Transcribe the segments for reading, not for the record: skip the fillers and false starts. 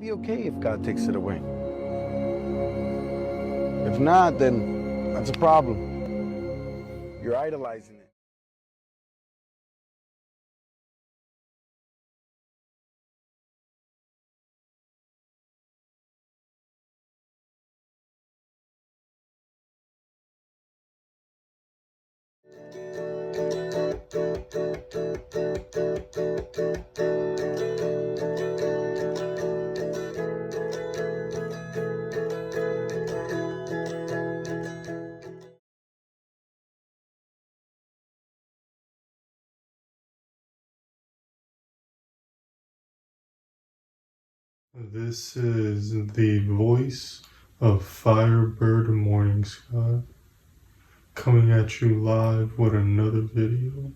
be okay if God takes it away. If not, then that's a problem. You're idolizing it. This is the voice of Firebird Morning Sky coming at you live with another video.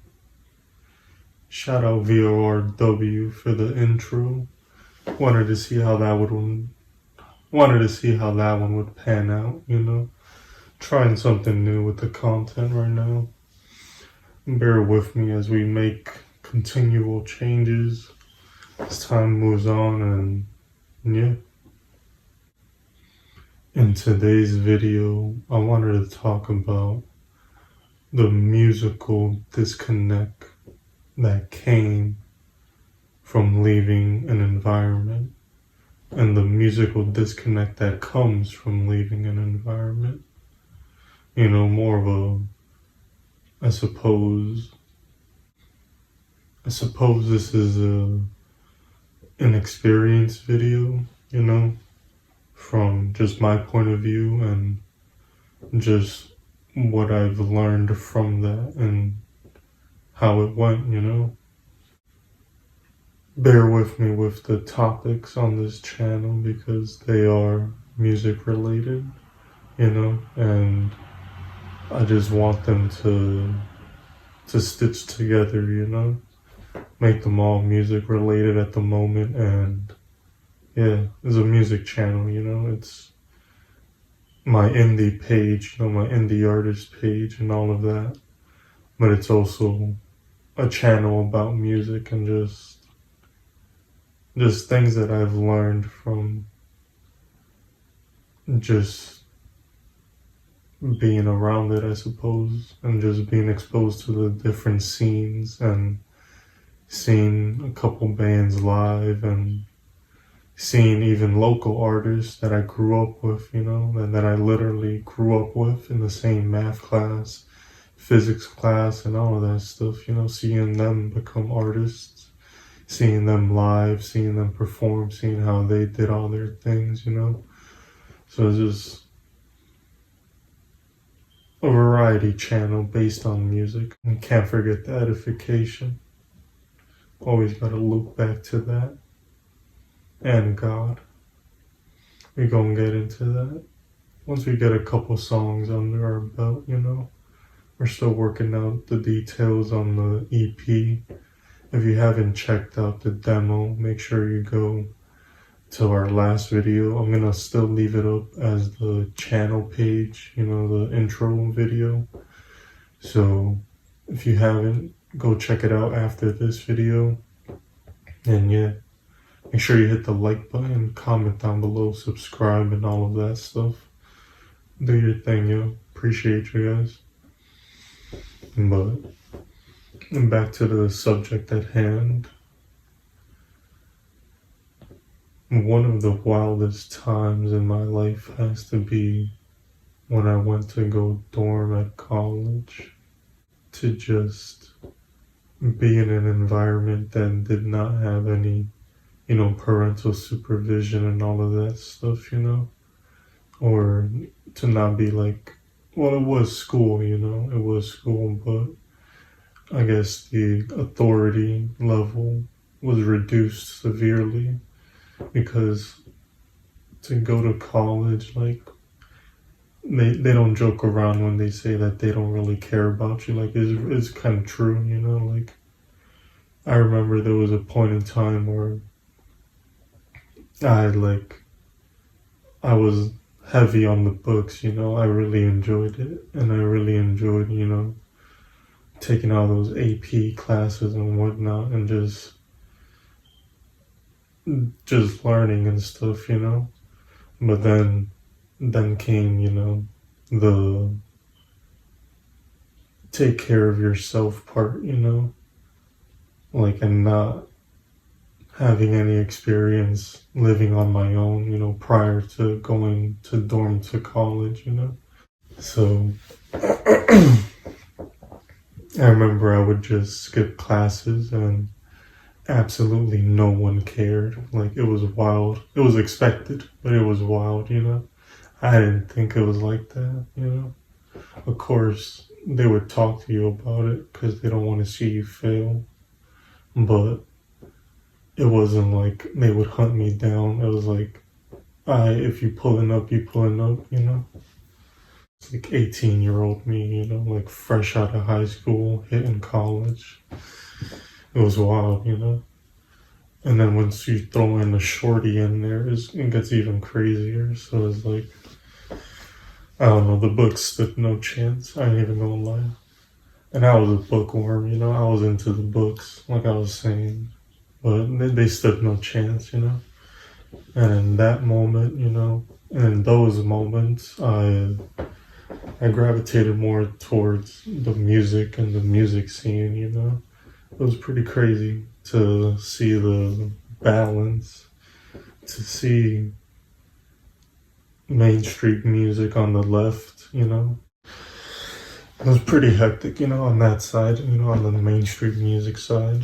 Shout out VORW for the intro. Wanted to see how that one would pan out, you know. Trying something new with the content right now. Bear with me as we make continual changes as time moves on, and yeah. In today's video, I wanted to talk about the musical disconnect that came from leaving an environment, and the musical disconnect that comes from leaving an environment. You know, more of I suppose this is an experience video, you know, from just my point of view and just what I've learned from that and how it went, you know. Bear with me with the topics on this channel because they are music related, you know, and I just want them to stitch together, you know, make them all music related at the moment. And yeah, it's a music channel, you know, it's my indie page, you know, my indie artist page and all of that, but it's also a channel about music and just things that I've learned from just being around it, I suppose, and just being exposed to the different scenes and seeing a couple bands live and seeing even local artists that I grew up with, you know, and that I literally grew up with in the same math class, physics class, and all of that stuff, you know, seeing them become artists, seeing them live, seeing them perform, seeing how they did all their things, you know. So it's just a variety channel based on music. And can't forget the edification. Always gotta loop back to that. And God. We're gonna get into that. Once we get a couple songs under our belt, you know. We're still working out the details on the EP. If you haven't checked out the demo, make sure you go to our last video. I'm gonna still leave it up as the channel page, you know, the intro video. So if you haven't, go check it out after this video. And yeah, make sure you hit the like button, comment down below, subscribe, and all of that stuff. Do your thing, yo. Appreciate you guys. But back to the subject at hand. One of the wildest times in my life has to be when I went to go dorm at college, to just be in an environment that did not have any, you know, parental supervision and all of that stuff, you know, or to not be like, well, it was school, you know, it was school, but I guess the authority level was reduced severely. Because to go to college, like, they don't joke around when they say that they don't really care about you. Like, it's kind of true, you know. Like, I remember there was a point in time where I was heavy on the books, you know. I really enjoyed it, and I really enjoyed, you know, taking all those AP classes and whatnot, and just just learning and stuff, you know. But then came, you know, the take care of yourself part, you know, like, and not having any experience living on my own, you know, prior to going to dorm to college, you know. So I remember I would just skip classes and absolutely no one cared. Like, it was wild. It was expected, but it was wild, you know. I didn't think it was like that, you know. Of course, they would talk to you about it because they don't want to see you fail. But it wasn't like they would hunt me down. It was like, if you pulling up, you pulling up, you know. It's like 18-year-old me, you know, like fresh out of high school, hitting college. It was wild, you know. And then once you throw in a shorty in there, it gets even crazier. So it's like, I don't know, the books stood no chance. I ain't even gonna lie. And I was a bookworm, you know. I was into the books, like I was saying. But they stood no chance, you know. And in that moment, you know, and in those moments, I gravitated more towards the music and the music scene, you know. It was pretty crazy to see the balance, to see mainstream music on the left, you know. It was pretty hectic, you know, on that side, you know, on the mainstream music side.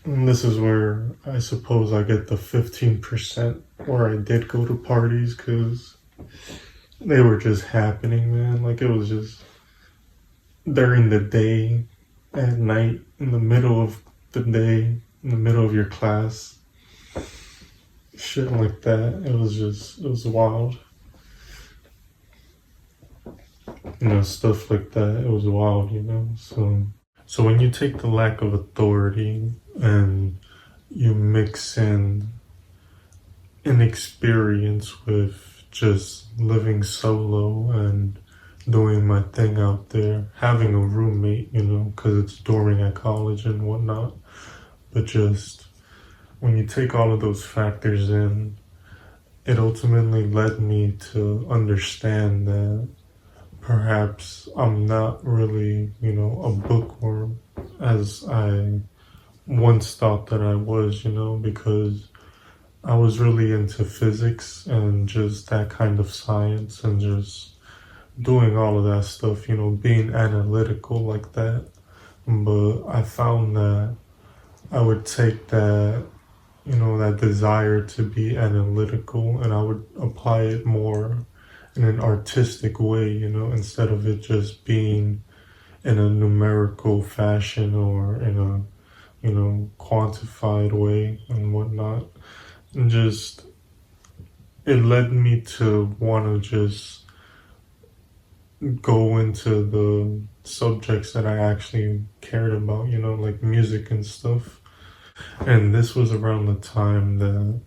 And this is where I suppose I get the 15% where I did go to parties, because they were just happening, man. Like, it was just during the day, at night, in the middle of the day, in the middle of your class. Shit like that. It was wild. You know, stuff like that. It was wild, you know. So when you take the lack of authority and you mix in inexperience with just living solo and doing my thing out there, having a roommate, you know, because it's dorming at college and whatnot. But just when you take all of those factors in, it ultimately led me to understand that perhaps I'm not really, you know, a bookworm as I once thought that I was, you know, because I was really into physics and just that kind of science and just doing all of that stuff, you know, being analytical like that. But I found that I would take that, you know, that desire to be analytical, and I would apply it more in an artistic way, you know, instead of it just being in a numerical fashion or in a, you know, quantified way and whatnot. And just, it led me to want to just go into the subjects that I actually cared about, you know, like music and stuff. And this was around the time that,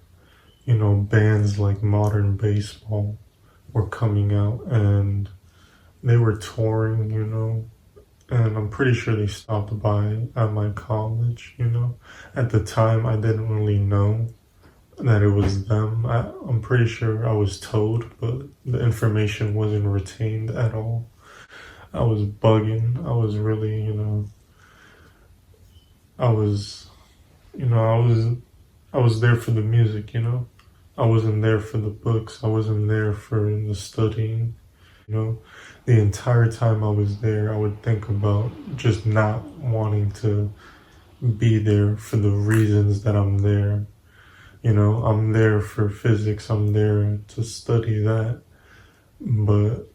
you know, bands like Modern Baseball were coming out and they were touring, you know, and I'm pretty sure they stopped by at my college, you know. At the time, I didn't really know that it was them. I'm pretty sure I was told, but the information wasn't retained at all. I was bugging. I was really, you know, I was, you know, I was there for the music, you know. I wasn't there for the books. I wasn't there for the studying, you know. The entire time I was there, I would think about just not wanting to be there for the reasons that I'm there. You know, I'm there for physics, I'm there to study that. But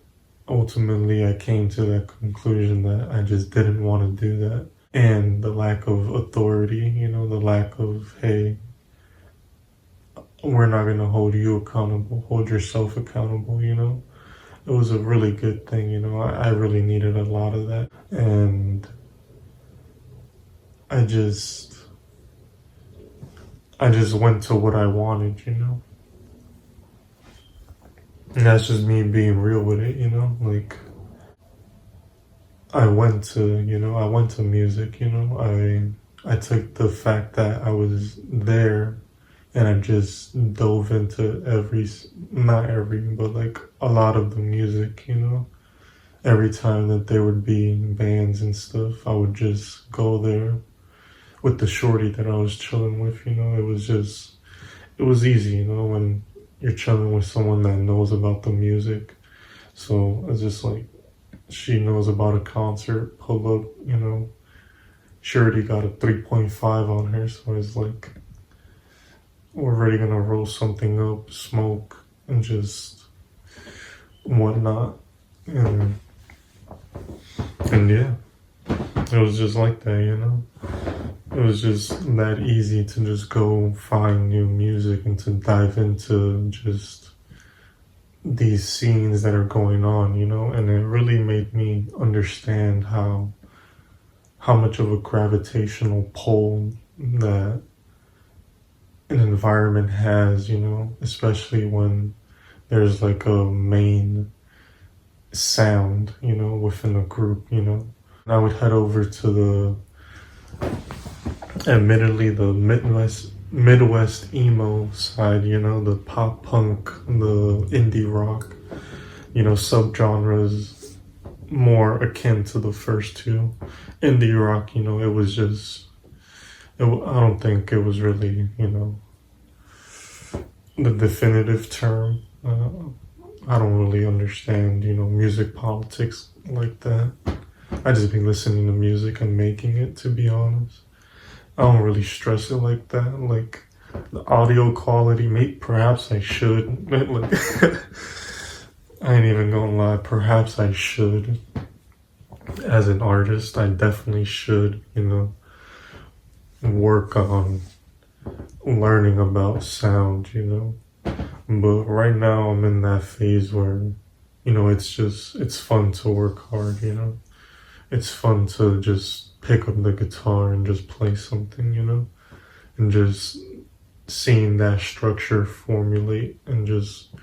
ultimately, I came to that conclusion that I just didn't want to do that. And the lack of authority, you know, the lack of, hey, we're not going to hold you accountable, hold yourself accountable, you know. It was a really good thing, you know. I really needed a lot of that. And I just went to what I wanted, you know. And that's just me being real with it, you know. Like, I went to music, you know. I took the fact that I was there and I just dove into not every, but like a lot of the music, you know. Every time that there would be bands and stuff, I would just go there with the shorty that I was chilling with, you know. It was easy, you know, when you're chilling with someone that knows about the music. So it's just like, she knows about a concert, pull up, you know. She already got a 3.5 on her, so it's like, we're already gonna roll something up, smoke, and just whatnot. And, and yeah, it was just like that, you know. It was just that easy to just go find new music and to dive into just these scenes that are going on, you know. And it really made me understand how much of a gravitational pull that an environment has, you know, especially when there's like a main sound, you know, within a group, you know. And I would head over to admittedly, the Midwest emo side, you know, the pop punk, the indie rock, you know, subgenres more akin to the first two. Indie rock, you know, it was just, I don't think it was really, you know, the definitive term. I don't really understand, you know, music politics like that. I just be listening to music and making it, to be honest. I don't really stress it like that. Like the audio quality, maybe perhaps I should. Like, I ain't even gonna lie. Perhaps I should. As an artist, I definitely should, you know, work on learning about sound, you know. But right now I'm in that phase where, you know, it's fun to work hard, you know. It's fun to just pick up the guitar and just play something, you know. And just seeing that structure formulate and just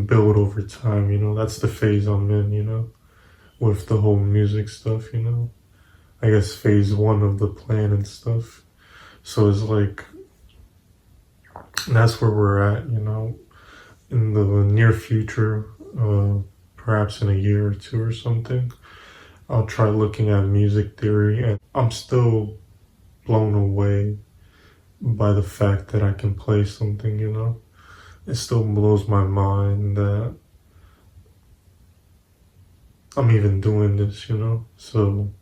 build over time, you know. That's the phase I'm in, you know, with the whole music stuff, you know. I guess phase one of the plan and stuff. So it's like, that's where we're at, you know. In the near future, perhaps in a year or two or something, I'll try looking at music theory, and I'm still blown away by the fact that I can play something, you know. It still blows my mind that I'm even doing this, you know. So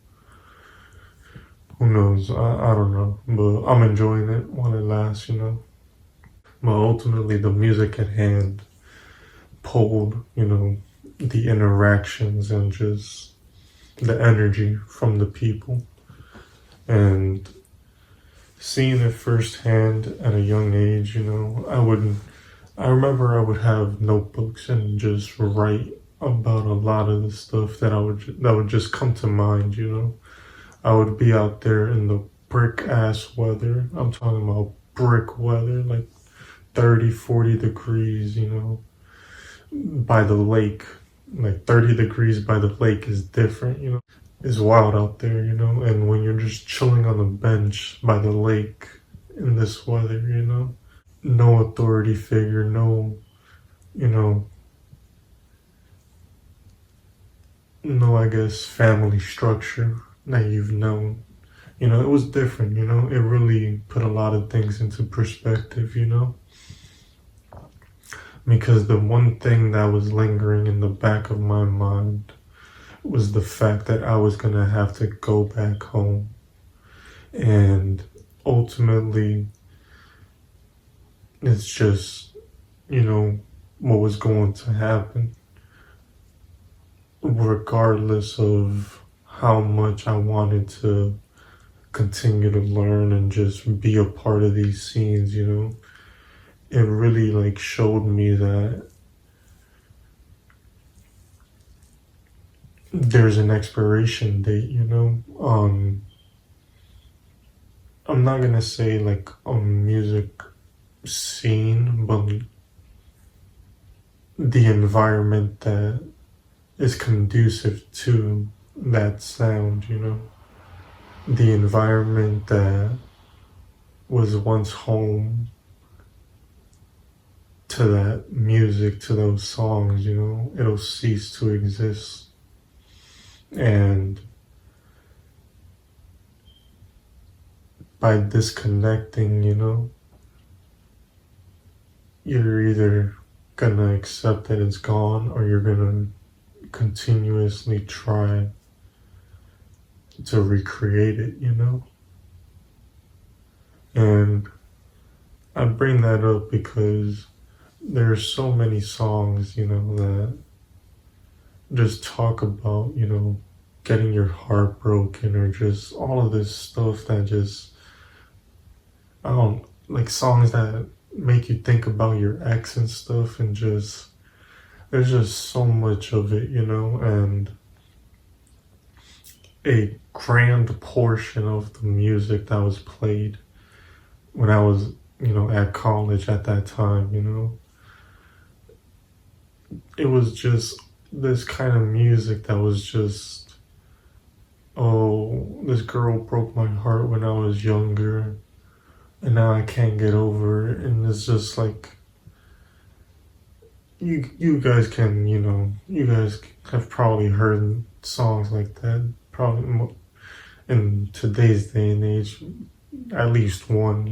who knows? I don't know, but I'm enjoying it while it lasts, you know. But ultimately, the music at hand pulled, you know, the interactions and just the energy from the people. And seeing it firsthand at a young age, you know, I remember I would have notebooks and just write about a lot of the stuff that would just come to mind, you know. I would be out there in the brick ass weather. I'm talking about brick weather, like 30, 40 degrees, you know, by the lake. Like 30 degrees by the lake is different, you know. It's wild out there, you know. And when you're just chilling on a bench by the lake in this weather, you know, no authority figure, no, you know, no, I guess, family structure that you've known. You know, it was different, you know. It really put a lot of things into perspective, you know. Because the one thing that was lingering in the back of my mind was the fact that I was gonna have to go back home. And ultimately, it's just, you know, what was going to happen. Regardless of how much I wanted to continue to learn and just be a part of these scenes, you know, it really like showed me that there's an expiration date, you know. I'm not gonna say like a music scene, but the environment that is conducive to that sound, you know. The environment that was once home to that music, to those songs, it'll cease to exist. And by disconnecting, you're either gonna accept that it's gone or you're gonna continuously try to recreate it, And I bring that up because there are so many songs, that just talk about, getting your heart broken or just all of this stuff that just, I don't, like songs that make you think about your ex and stuff and just, there's just so much of it, and a grand portion of the music that was played when I was, at college at that time, it was just this kind of music that was just, oh, this girl broke my heart when I was younger and now I can't get over it. And it's just like, you guys can, you guys have probably heard songs like that, probably in today's day and age, at least one,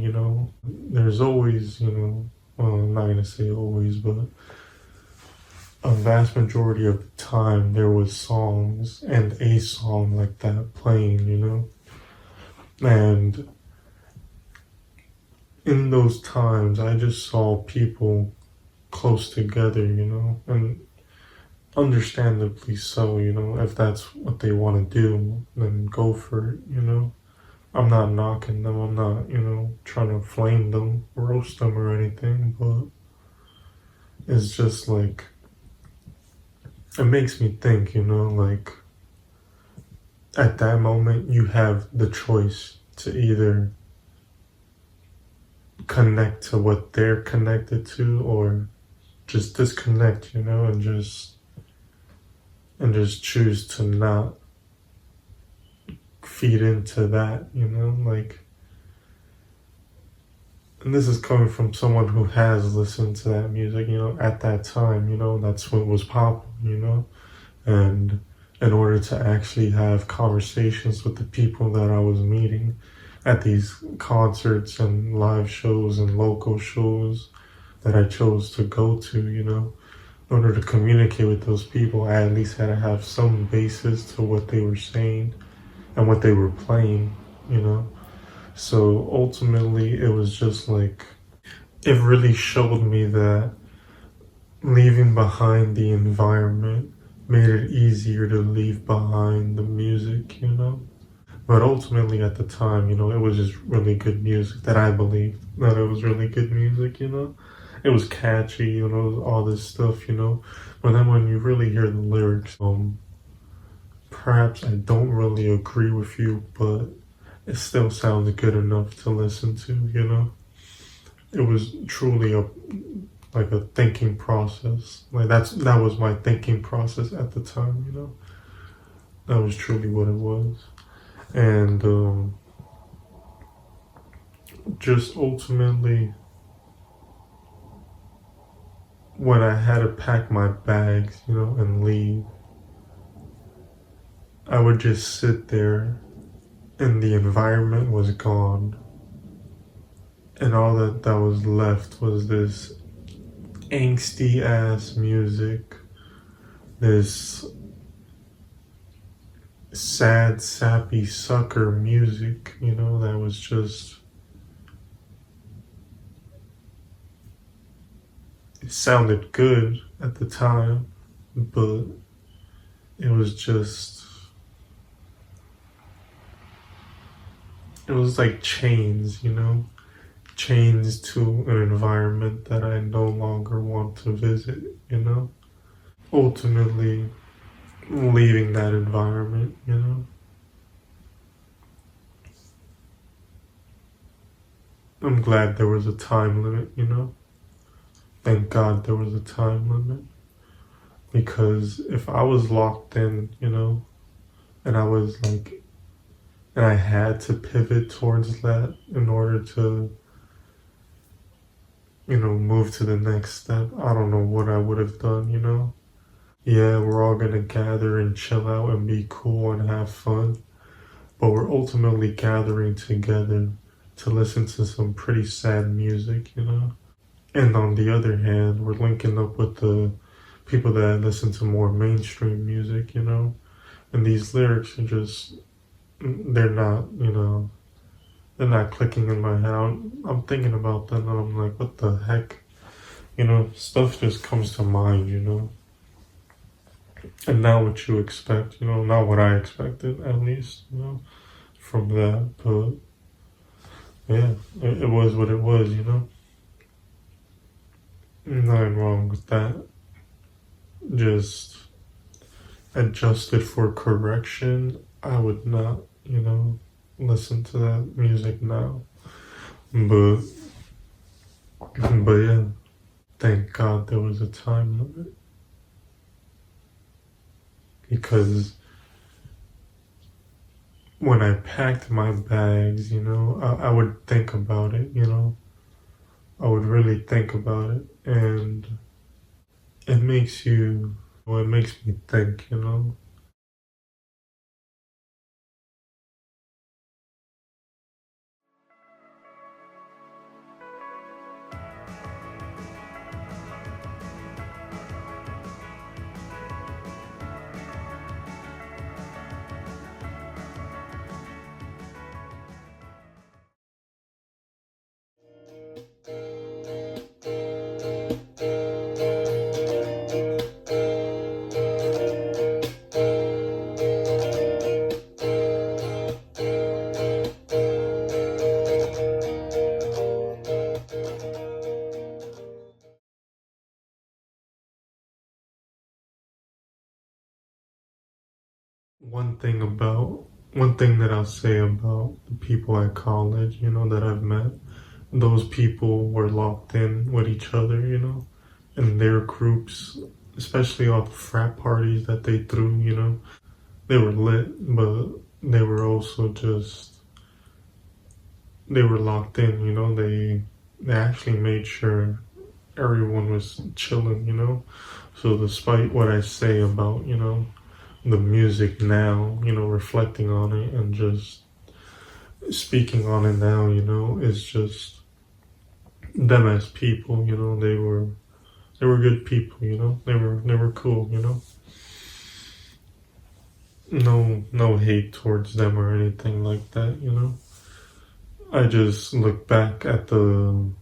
There's always, well, I'm not going to say always, but a vast majority of the time there was songs and a song like that playing, And in those times, I just saw people close together, and understandably so, if that's what they want to do, then go for it, I'm not knocking them, I'm not, trying to flame them, roast them or anything, but it's just like, it makes me think, like, at that moment, you have the choice to either connect to what they're connected to or just disconnect, and just choose to not feed into that, like, and this is coming from someone who has listened to that music, at that time, that's what was popular, and in order to actually have conversations with the people that I was meeting at these concerts and live shows and local shows that I chose to go to, in order to communicate with those people, I at least had to have some basis to what they were saying and what they were playing, So ultimately, it was just like, it really showed me that leaving behind the environment made it easier to leave behind the music, But ultimately at the time, it was just really good music that I believed that it was really good music, It was catchy, all this stuff, But then when you really hear the lyrics, perhaps I don't really agree with you, but it still sounds good enough to listen to, It was truly a thinking process. Like that was my thinking process at the time, That was truly what it was. And just ultimately, when I had to pack my bags, and leave, I would just sit there and the environment was gone. And all that was left was this angsty ass music, this sad, sappy sucker music, that was just, it sounded good at the time, but it was just, it was like chains, chains to an environment that I no longer want to visit, Ultimately, leaving that environment, I'm glad there was a time limit, Thank God there was a time limit. Because if I was locked in, and I was like, and I had to pivot towards that in order to move to the next step, I don't know what I would have done. Yeah, we're all gonna gather and chill out and be cool and have fun, but we're ultimately gathering together to listen to some pretty sad music. And on the other hand, we're linking up with the people that listen to more mainstream music. And these lyrics are just, they're not clicking in my head. I'm thinking about them and I'm like, what the heck? Stuff just comes to mind. And not what you expect, not what I expected at least, from that. But yeah, it was what it was. Nothing wrong with that. Just adjusted for correction. I would not, listen to that music now. But yeah, thank God there was a time limit. Because when I packed my bags, I would think about it. I would really think about it. And it makes it makes me think. One thing that I'll say about the people at college, that I've met, those people were locked in with each other, and their groups, especially all the frat parties that they threw, they were lit, but they were also they were locked in, they actually made sure everyone was chilling. So despite what I say about, the music now, reflecting on it and just speaking on it now, is just them as people, they were good people, they were cool. No hate towards them or anything like that. I just look back at the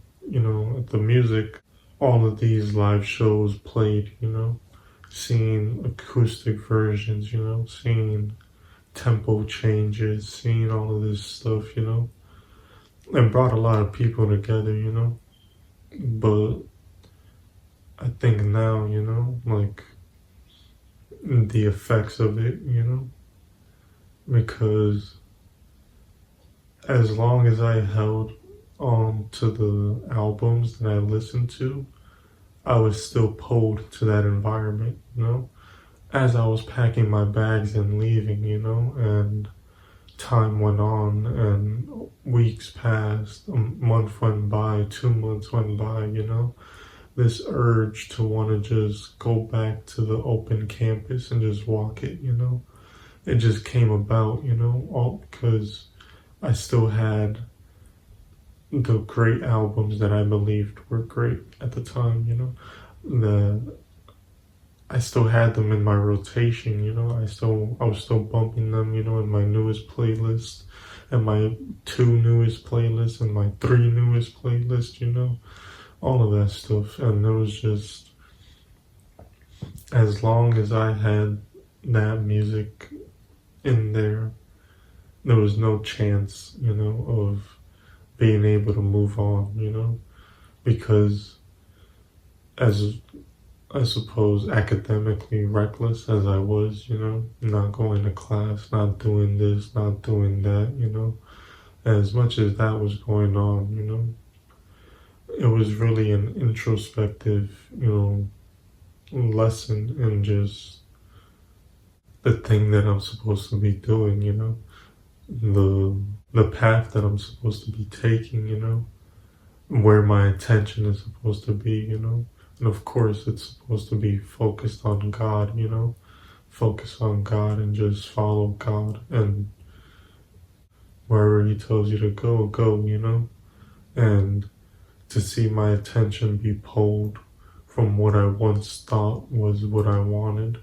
music, all of these live shows played, seeing acoustic versions, seeing tempo changes, seeing all of this stuff, and brought a lot of people together. But I think now, like the effects of it, because as long as I held on to the albums that I listened to, I was still pulled to that environment. As I was packing my bags and leaving, and time went on and weeks passed, a month went by, 2 months went by. This urge to want to just go back to the open campus and just walk it. It just came about, all because I still had the great albums that I believed were great at the time. I still had them in my rotation. I was still bumping them, in my newest playlist, and my 2 newest playlists, and my 3 newest playlists. All of that stuff, and it was just, as long as I had that music in there was no chance, of being able to move on, because as I suppose academically reckless as I was, not going to class, not doing this, not doing that, as much as that was going on, it was really an introspective, lesson in just the thing that I'm supposed to be doing, the path that I'm supposed to be taking, where my attention is supposed to be, And of course, it's supposed to be focused on God, Focus on God and just follow God. And wherever He tells you to go, go, And to see my attention be pulled from what I once thought was what I wanted,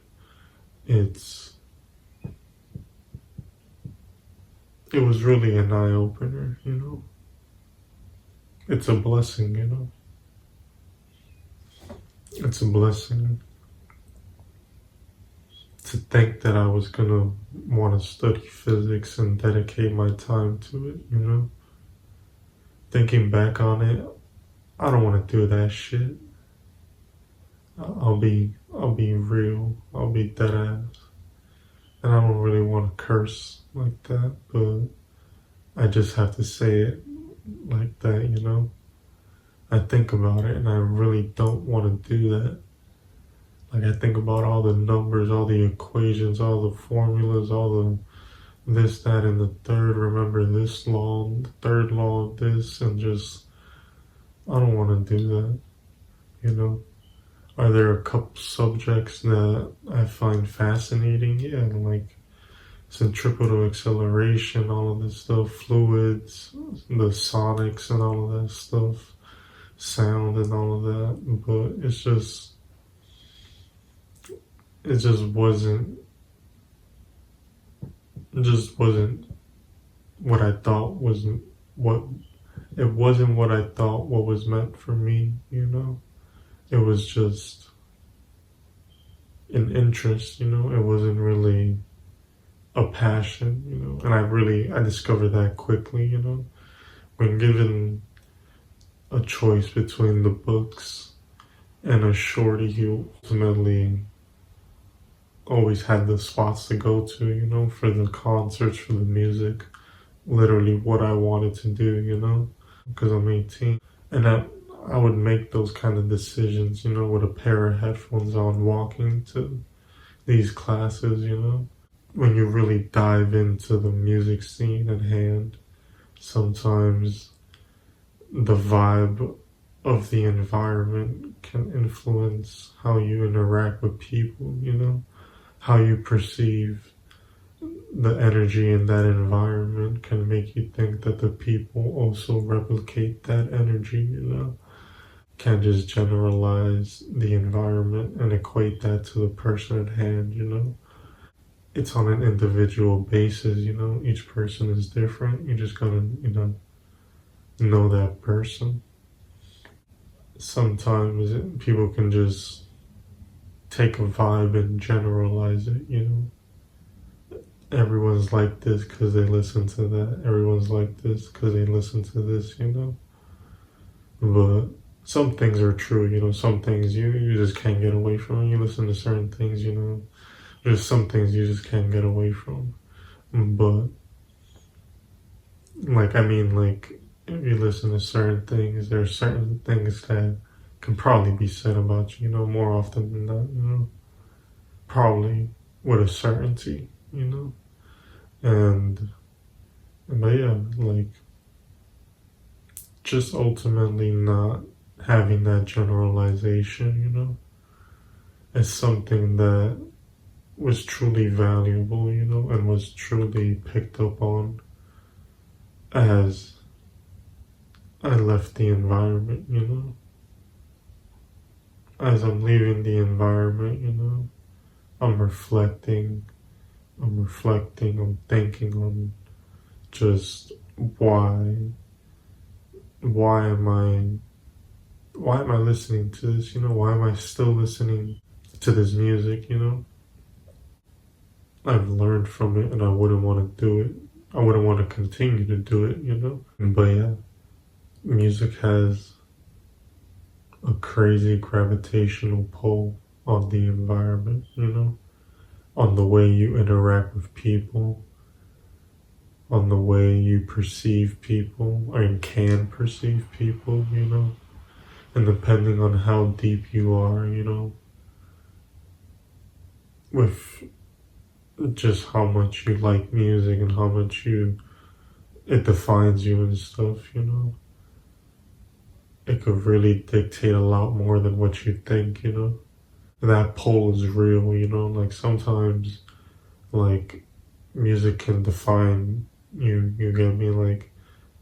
it was really an eye-opener, It's a blessing, It's a blessing to think that I was gonna want to study physics and dedicate my time to it, Thinking back on it, I don't want to do that shit. I'll be real. I'll be dead ass. And I don't really want to curse like that, but I just have to say it like that, I think about it and I really don't want to do that. Like, I think about all the numbers, all the equations, all the formulas, all the this, that, and the third. Remember this law, the third law of this, and just, I don't want to do that, Are there a couple subjects that I find fascinating? Yeah, like centripetal acceleration, all of this stuff, fluids, the sonics and all of that stuff, sound and all of that, but it just wasn't what I thought it wasn't what I thought what was meant for me, It was just an interest, It wasn't really a passion, And I discovered that quickly, When given a choice between the books and a shorty who ultimately always had the spots to go to, for the concerts, for the music, literally what I wanted to do, because I'm 18. And I would make those kind of decisions, with a pair of headphones on, walking to these classes, When you really dive into the music scene at hand, sometimes the vibe of the environment can influence how you interact with people, How you perceive the energy in that environment can make you think that the people also replicate that energy, Can't just generalize the environment and equate that to the person at hand, It's on an individual basis, Each person is different. You just gotta, know that person. Sometimes people can just take a vibe and generalize it, Everyone's like this because they listen to that. Everyone's like this because they listen to this, But some things are true, Some things you just can't get away from. You listen to certain things, There's some things you just can't get away from. But, if you listen to certain things, there are certain things that can probably be said about you, more often than not, Probably with a certainty, But yeah, just ultimately not having that generalization, is something that was truly valuable, and was truly picked up on as I left the environment, As I'm leaving the environment, I'm reflecting, I'm thinking on just why am I listening to this, Why am I still listening to this music, I've learned from it and I wouldn't want to do it. I wouldn't want to continue to do it, But yeah, music has a crazy gravitational pull on the environment, On the way you interact with people, on the way you perceive people, or you can perceive people, And depending on how deep you are, with just how much you like music and how much it defines you and stuff, it could really dictate a lot more than what you think, you know? That pull is real, you know? Like sometimes, like, music can define you, you get me? Like,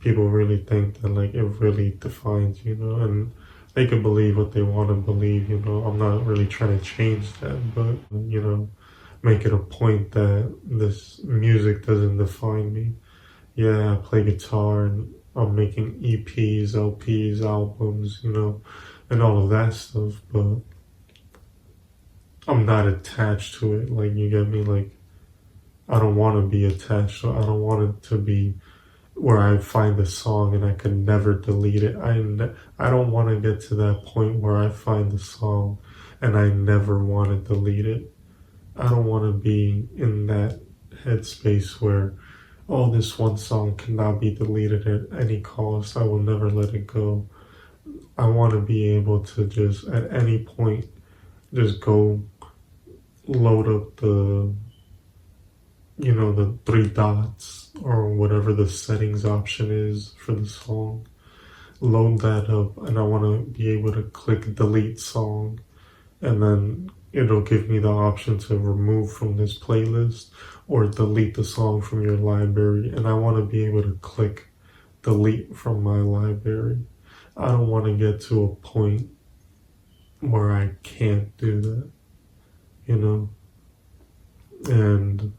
people really think that, like, it really defines, you know? And they can believe what they want to believe, you know? I'm not really trying to change that, but, you know, make it a point that this music doesn't define me. Yeah, I play guitar and I'm making EPs, LPs, albums, you know, and all of that stuff, but I'm not attached to it. Like, you get me? Like, I don't want to be attached to it. I don't want it to be where I find a song and I can never delete it. I don't want to get to that point where I find the song and I never want to delete it. I don't want to be in that headspace where, oh, this one song cannot be deleted at any cost. I will never let it go. I want to be able to just, at any point, just go load up the, you know, the three dots or whatever the settings option is for the song. Load that up, and I want to be able to click delete song, and then it'll give me the option to remove from this playlist or delete the song from your library. And I want to be able to click delete from my library. I don't want to get to a point where I can't do that, you know? And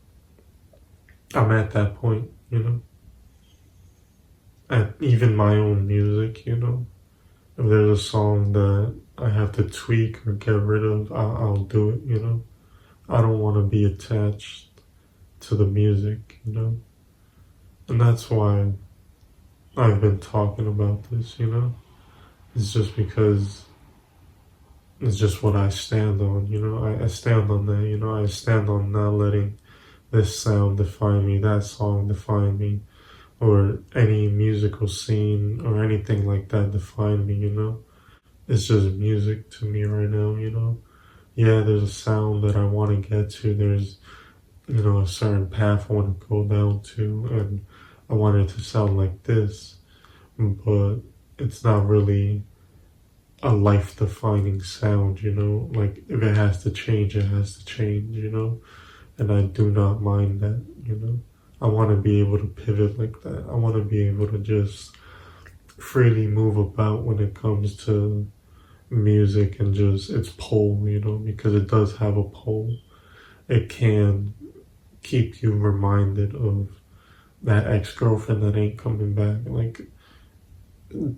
I'm at that point, you know? At even my own music, you know? If there's a song that I have to tweak or get rid of, I'll do it, you know? I don't want to be attached to the music, you know? And that's why I've been talking about this, you know? It's just because it's just what I stand on, you know? I stand on that, you know? I stand on not letting this sound define me, that song define me, or any musical scene or anything like that define me, you know? It's just music to me right now, you know? Yeah, there's a sound that I want to get to. There's, you know, a certain path I want to go down to, and I want it to sound like this, but it's not really a life-defining sound, you know? Like, if it has to change, it has to change, you know? And I do not mind that, you know? I want to be able to pivot like that. I want to be able to just freely move about when it comes to music and just its pull, you know, because it does have a pull. It can keep you reminded of that ex-girlfriend that ain't coming back. Like,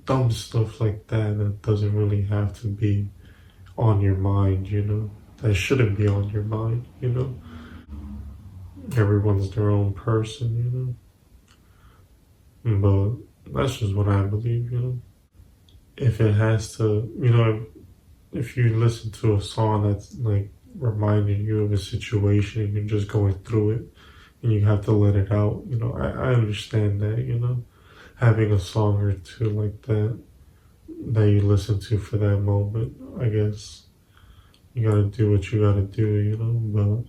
dumb stuff like that that doesn't really have to be on your mind, you know? That shouldn't be on your mind, you know? Everyone's their own person, you know? But that's just what I believe, you know? If it has to, you know, if you listen to a song that's like reminding you of a situation and you're just going through it and you have to let it out, you know, I understand that, you know? Having a song or two like that you listen to for that moment, I guess you gotta do what you gotta do, you know?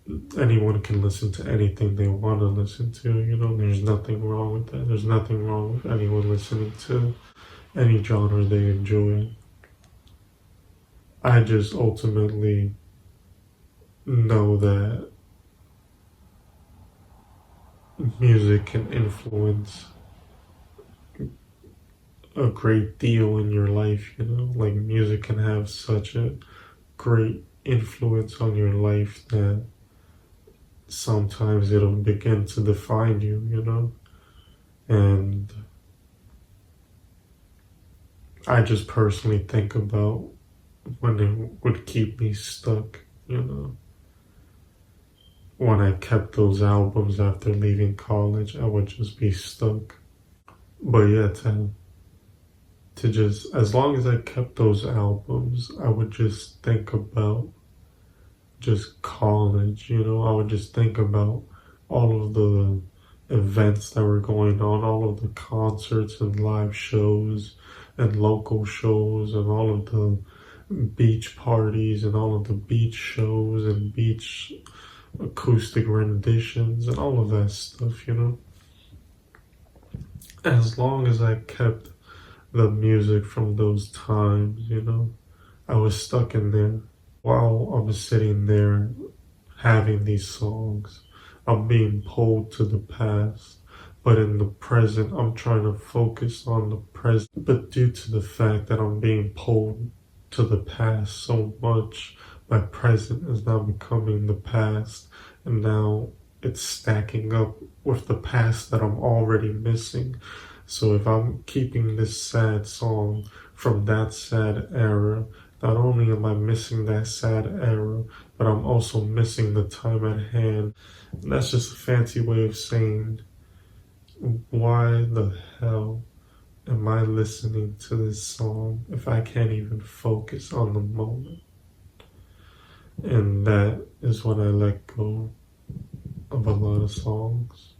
But anyone can listen to anything they want to listen to, you know? There's nothing wrong with that. There's nothing wrong with anyone listening to any genre they enjoy. I just ultimately know that music can influence a great deal in your life, you know? Like, music can have such a great influence on your life that sometimes it'll begin to define you, you know? And I just personally think about when it would keep me stuck, you know? When I kept those albums after leaving college, I would just be stuck. But yeah, to just, as long as I kept those albums, I would just think about just college, you know? I would just think about all of the events that were going on, all of the concerts and live shows and local shows and all of the beach parties and all of the beach shows and beach acoustic renditions and all of that stuff, you know? As long as I kept the music from those times, you know. I was stuck in there while I was sitting there having these songs. I'm being pulled to the past, but in the present, I'm trying to focus on the present. But due to the fact that I'm being pulled to the past so much, my present is now becoming the past, and now it's stacking up with the past that I'm already missing. So if I'm keeping this sad song from that sad era, not only am I missing that sad era, but I'm also missing the time at hand. And that's just a fancy way of saying, why the hell am I listening to this song if I can't even focus on the moment? And that is when I let go of a lot of songs.